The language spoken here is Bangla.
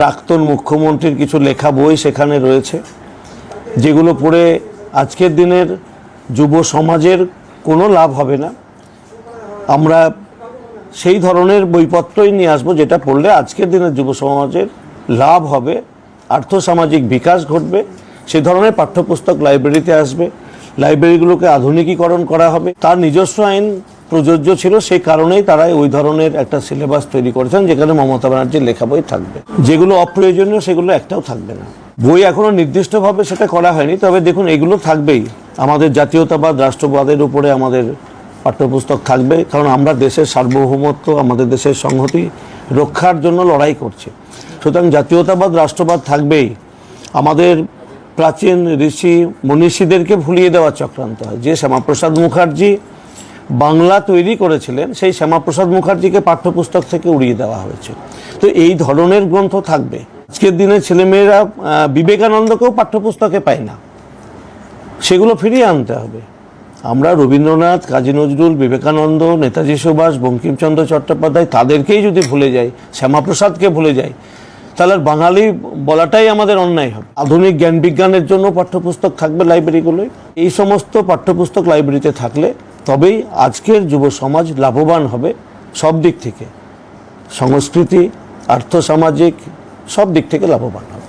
প্রাক্তন মুখ্যমন্ত্রীর কিছু লেখা বই সেখানে রয়েছে, যেগুলো পড়ে আজকের দিনের যুব সমাজের কোনো লাভ হবে না। আমরা সেই ধরনের বইপত্রই নিয়ে আসবো যেটা পড়লে আজকের দিনের যুব সমাজের লাভ হবে, আর্থসামাজিক বিকাশ ঘটবে। সেই ধরনের পাঠ্যপুস্তক লাইব্রেরিতে আসবে, লাইব্রেরিগুলোকে আধুনিকীকরণ করা হবে। তার নিজস্ব আইন প্রযোজ্য ছিল, সেই কারণেই তারা ওই ধরনের একটা সিলেবাস তৈরি করেছেন যেখানে মমতা ব্যানার্জির লেখা বই থাকবে। যেগুলো অপ্রয়োজনীয় সেগুলো একটাও থাকবে না। বই এখনও নির্দিষ্টভাবে সেটা করা হয়নি, তবে দেখুন এগুলো থাকবেই। আমাদের জাতীয়তাবাদ, রাষ্ট্রবাদের উপরে আমাদের পাঠ্যপুস্তক থাকবে, কারণ আমরা দেশের সার্বভৌমত্ব, আমাদের দেশের সংহতি রক্ষার জন্য লড়াই করছি। সুতরাং জাতীয়তাবাদ, রাষ্ট্রবাদ থাকবেই। আমাদের প্রাচীন ঋষি মনীষীদেরকে ভুলিয়ে দেওয়া চক্রান্ত হয়। যে শ্যামাপ্রসাদ মুখার্জি বাংলা তৈরি করেছিলেন, সেই শ্যামাপ্রসাদ মুখার্জিকে পাঠ্যপুস্তক থেকে উড়িয়ে দেওয়া হয়েছে। তো এই ধরনের গ্রন্থ থাকবে। আজকের দিনে ছেলেমেয়েরা বিবেকানন্দকেও পাঠ্যপুস্তকে পায় না, সেগুলো ফিরিয়ে আনতে হবে। আমরা রবীন্দ্রনাথ, কাজী নজরুল, বিবেকানন্দ, নেতাজি সুভাষ, বঙ্কিমচন্দ্র চট্টোপাধ্যায় তাদেরকেই যদি ভুলে যাই, শ্যামাপ্রসাদকে ভুলে যাই, তাহলে বাঙালি বলাটাই আমাদের অন্যায় হবে। আধুনিক জ্ঞান বিজ্ঞানের জন্য পাঠ্যপুস্তক থাকবে লাইব্রেরিগুলোয়। এই সমস্ত পাঠ্যপুস্তক লাইব্রেরিতে থাকলে তবেই আজকের যুব সমাজ লাভবান হবে সব দিক থেকে, সংস্কৃতি, আর্থসামাজিক সব দিক থেকে লাভবান হবে।